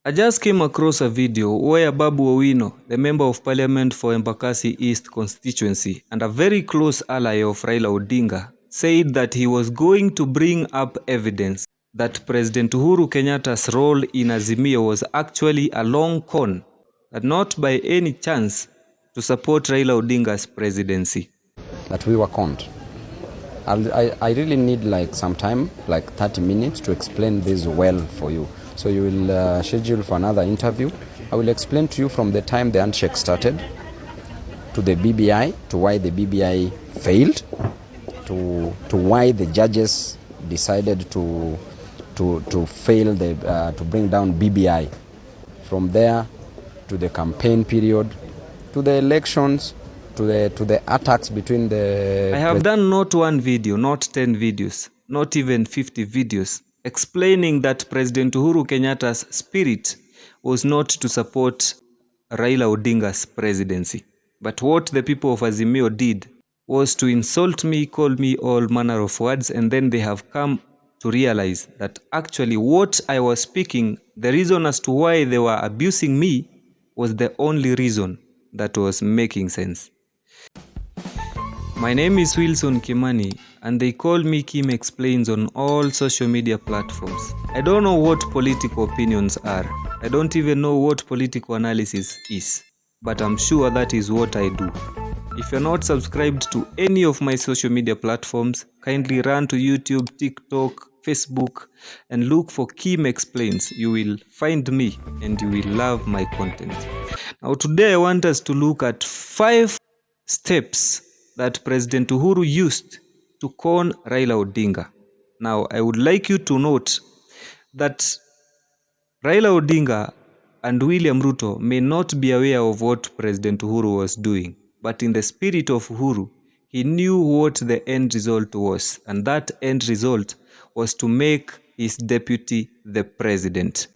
I just came across a video where Babu Owino, the Member of Parliament for Embakasi East constituency and a very close ally of Raila Odinga, said that he was going to bring up evidence that President Uhuru Kenyatta's role in Azimio was actually a long con, and not by any chance to support Raila Odinga's presidency. That we were conned. I really need like some time, like 30 minutes to explain this well for you. So you will schedule for another interview. I will explain to you from the time the handshake started, to the BBI, to why the BBI failed, to why the judges decided to fail to bring down BBI. From there to the campaign period, to the elections, to the attacks between the... I have done not one video, not 10 videos, not even 50 videos, explaining that President Uhuru Kenyatta's spirit was not to support Raila Odinga's presidency. But what the people of Azimio did was to insult me, call me all manner of words, and then they have come to realize that actually what I was speaking, the reason as to why they were abusing me, was the only reason that was making sense. My name is Wilson Kimani, and they call me Kim Explains on all social media platforms. I don't know what political opinions are. I don't even know what political analysis is, but I'm sure that is what I do. If you're not subscribed to any of my social media platforms, kindly run to YouTube, TikTok, Facebook, and look for Kim Explains. You will find me and you will love my content. Now today I want us to look at 5 steps that President Uhuru used to con Raila Odinga. Now, I would like you to note that Raila Odinga and William Ruto may not be aware of what President Uhuru was doing, but in the spirit of Uhuru, he knew what the end result was, and that end result was to make his deputy the president.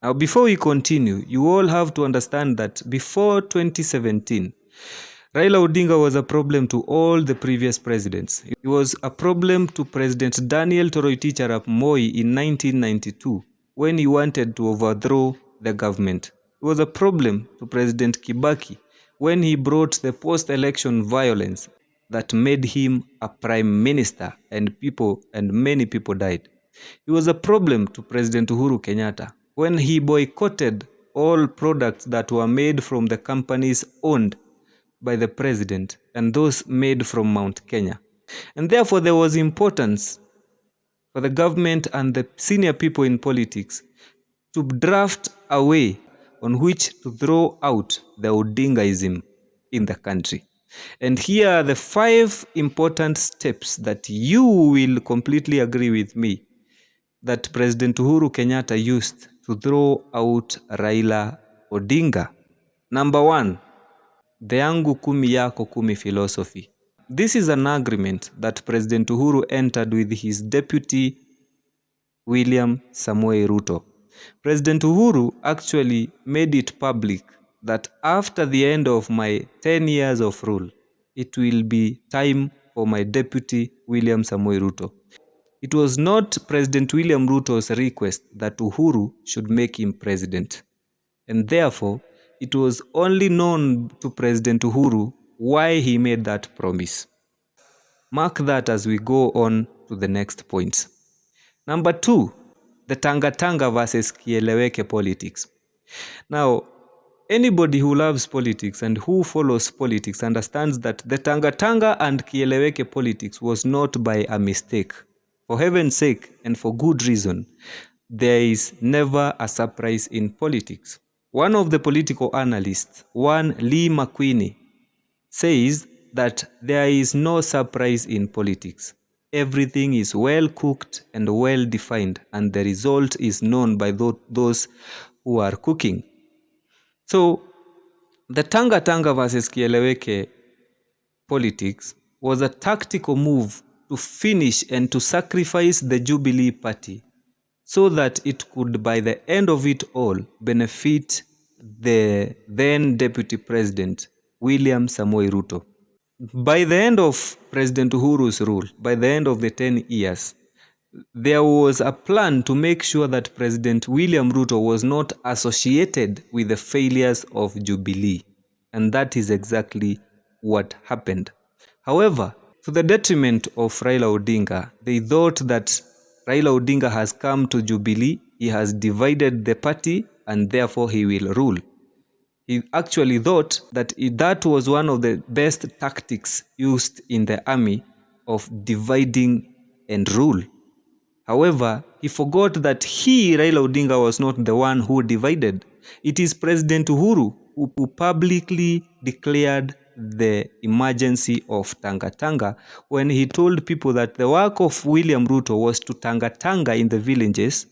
Now, before we continue, you all have to understand that before 2017, Raila Odinga was a problem to all the previous presidents. He was a problem to President Daniel Toroitich arap Moi in 1992 when he wanted to overthrow the government. He was a problem to President Kibaki when he brought the post-election violence that made him a prime minister and many people died. He was a problem to President Uhuru Kenyatta when he boycotted all products that were made from the companies owned by the president and those made from Mount Kenya. And therefore there was importance for the government and the senior people in politics to draft a way on which to throw out the Odingaism in the country. And here are the 5 important steps that you will completely agree with me that President Uhuru Kenyatta used to throw out Raila Odinga. Number 1, the yangu kumi yako kumi philosophy. This is an agreement that President Uhuru entered with his deputy William Samoei Ruto. President Uhuru actually made it public that after the end of my 10 years of rule, it will be time for my deputy William Samoei Ruto. It was not President William Ruto's request that Uhuru should make him president. And therefore, it was only known to President Uhuru why he made that promise. Mark that as we go on to the next points. Number 2, the Tanga versus Kieleweke politics. Now, anybody who loves politics and who follows politics understands that the Tanga and Kieleweke politics was not by a mistake. For heaven's sake and for good reason, there is never a surprise in politics. One of the political analysts, one Lee McQueenie, says that there is no surprise in politics. Everything is well cooked and well defined, and the result is known by those who are cooking. So, the Tanga versus Kieleweke politics was a tactical move to finish and to sacrifice the Jubilee Party so that it could, by the end of it all, benefit the then Deputy President, William Samoei Ruto. By the end of President Uhuru's rule, by the end of the 10 years, there was a plan to make sure that President William Ruto was not associated with the failures of Jubilee. And that is exactly what happened. However, to the detriment of Raila Odinga, they thought that Raila Odinga has come to Jubilee, he has divided the party, and therefore he will rule. He actually thought that that was one of the best tactics used in the army of dividing and rule. However, he forgot that he, Raila Odinga, was not the one who divided. It is President Uhuru who publicly declared the emergency of Tanga Tanga when he told people that the work of William Ruto was to Tanga Tanga in the villages,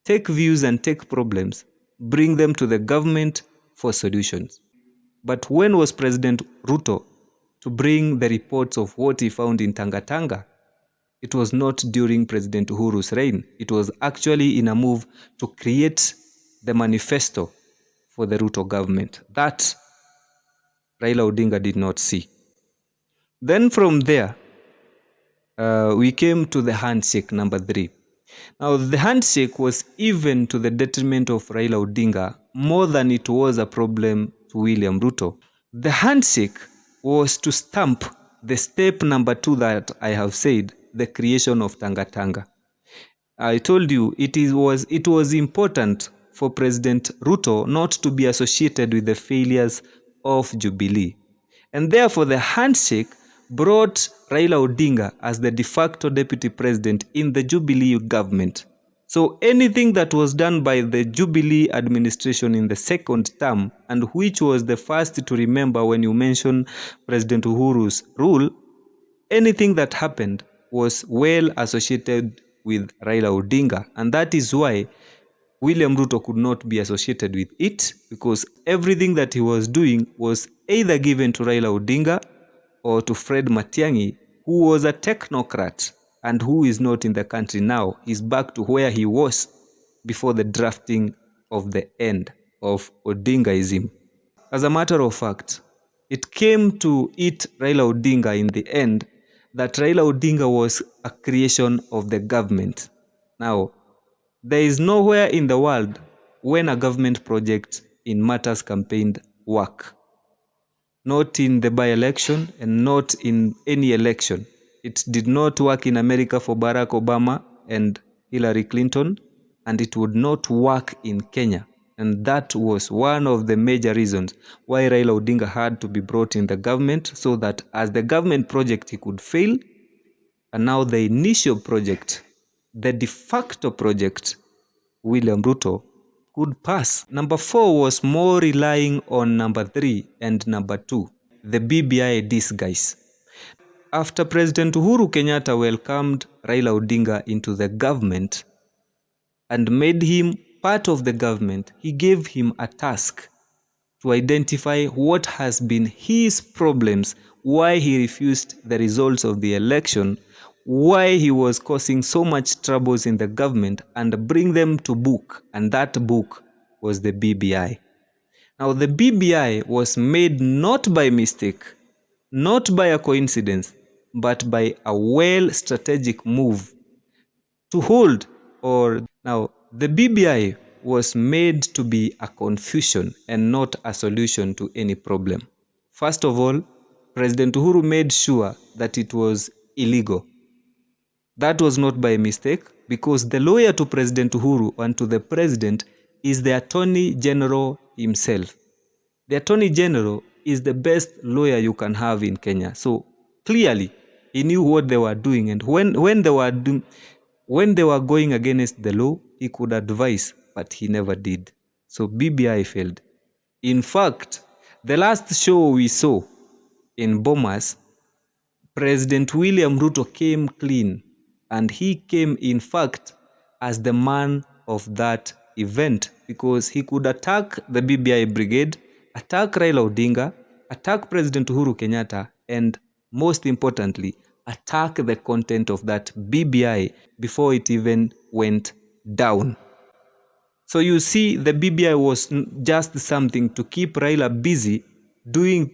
take views and take problems, bring them to the government for solutions. But when was President Ruto to bring the reports of what he found in Tanga Tanga? It was not during President Uhuru's reign. It was actually in a move to create the manifesto for the Ruto government. That Raila Odinga did not see. Then from there, we came to the handshake number 3. Now, the handshake was even to the detriment of Raila Odinga more than it was a problem to William Ruto. The handshake was to stamp the step number 2 that I have said, the creation of Tanga Tanga. I told you it was important for President Ruto not to be associated with the failures of Jubilee. And therefore the handshake brought Raila Odinga as the de facto deputy president in the Jubilee government. So anything that was done by the Jubilee administration in the second term, and which was the first to remember when you mention President Uhuru's rule, anything that happened was well associated with Raila Odinga. And that is why William Ruto could not be associated with it, because everything that he was doing was either given to Raila Odinga or to Fred Matiang'i, who was a technocrat and who is not in the country now. He's back to where he was before the drafting of the end of Odingaism. As a matter of fact, it came to eat Raila Odinga in the end that Raila Odinga was a creation of the government. Now, there is nowhere in the world when a government project in matters campaigned work. Not in the by-election and not in any election. It did not work in America for Barack Obama and Hillary Clinton, and it would not work in Kenya. And that was one of the major reasons why Raila Odinga had to be brought in the government, so that as the government project he could fail, and now the initial project, the de facto project, William Ruto, could pass. Number 4 was more relying on number 3 and number 2, the BBI disguise. After President Uhuru Kenyatta welcomed Raila Odinga into the government and made him part of the government, he gave him a task to identify what has been his problems, why he refused the results of the election, why he was causing so much troubles in the government, and bring them to book. And that book was the BBI. Now, the BBI was made not by mistake, not by a coincidence, but by a well-strategic move to hold or... Now, the BBI was made to be a confusion and not a solution to any problem. First of all, President Uhuru made sure that it was illegal. That was not by mistake, because the lawyer to President Uhuru and to the president is the Attorney General himself. The Attorney General is the best lawyer you can have in Kenya. So clearly, he knew what they were doing, and when they were going against the law, he could advise, but he never did. So BBI failed. In fact, the last show we saw in Bomas, President William Ruto came clean, and he came, in fact, as the man of that event, because he could attack the BBI brigade, attack Raila Odinga, attack President Uhuru Kenyatta, and most importantly, attack the content of that BBI before it even went down. So you see, the BBI was just something to keep Raila busy doing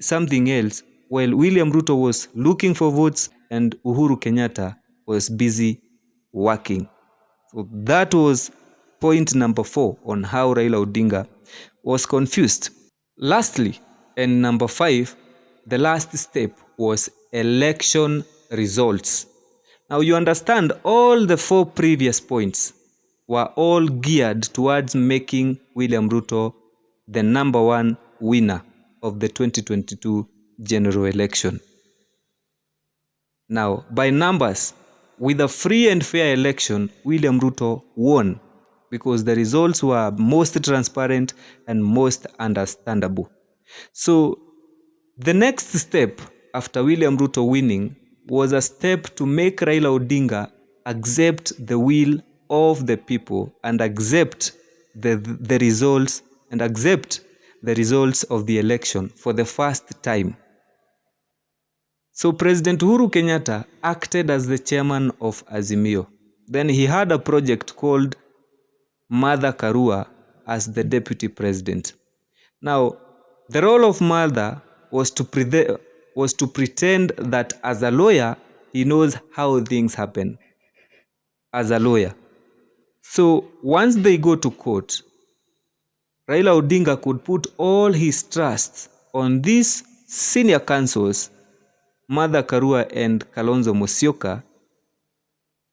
something else, while William Ruto was looking for votes and Uhuru Kenyatta was busy working. So that was point number 4 on how Raila Odinga was confused. Lastly, and number 5, the last step was election results. Now you understand all the 4 previous points were all geared towards making William Ruto the number 1 winner of the 2022 general election. Now, by numbers, with a free and fair election, William Ruto won because the results were most transparent and most understandable. So, the next step after William Ruto winning was a step to make Raila Odinga accept the will of the people and accept the results of the election for the first time. So President Uhuru Kenyatta acted as the chairman of Azimio. Then he had a project called Martha Karua as the deputy president. Now, the role of Martha was to pretend that as a lawyer, he knows how things happen as a lawyer. So once they go to court, Raila Odinga could put all his trust on these senior counsels, Martha Karua and Kalonzo Musyoka,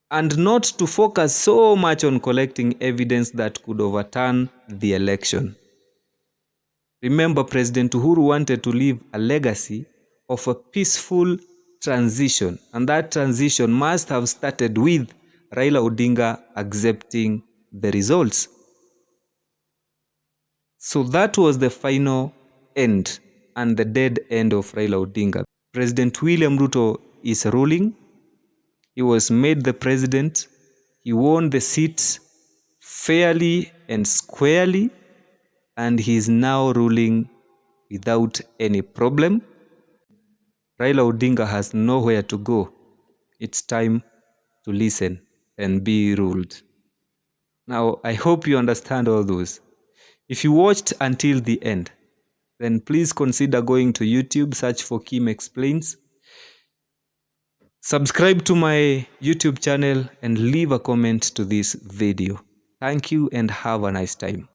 and not to focus so much on collecting evidence that could overturn the election. Remember, President Uhuru wanted to leave a legacy of a peaceful transition, and that transition must have started with Raila Odinga accepting the results. So that was the final end and the dead end of Raila Odinga. President William Ruto is ruling. He was made the president. He won the seat fairly and squarely, and he is now ruling without any problem. Raila Odinga has nowhere to go. It's time to listen and be ruled. Now, I hope you understand all those. If you watched until the end, then please consider going to YouTube, search for Kim Explains. Subscribe to my YouTube channel and leave a comment to this video. Thank you and have a nice time.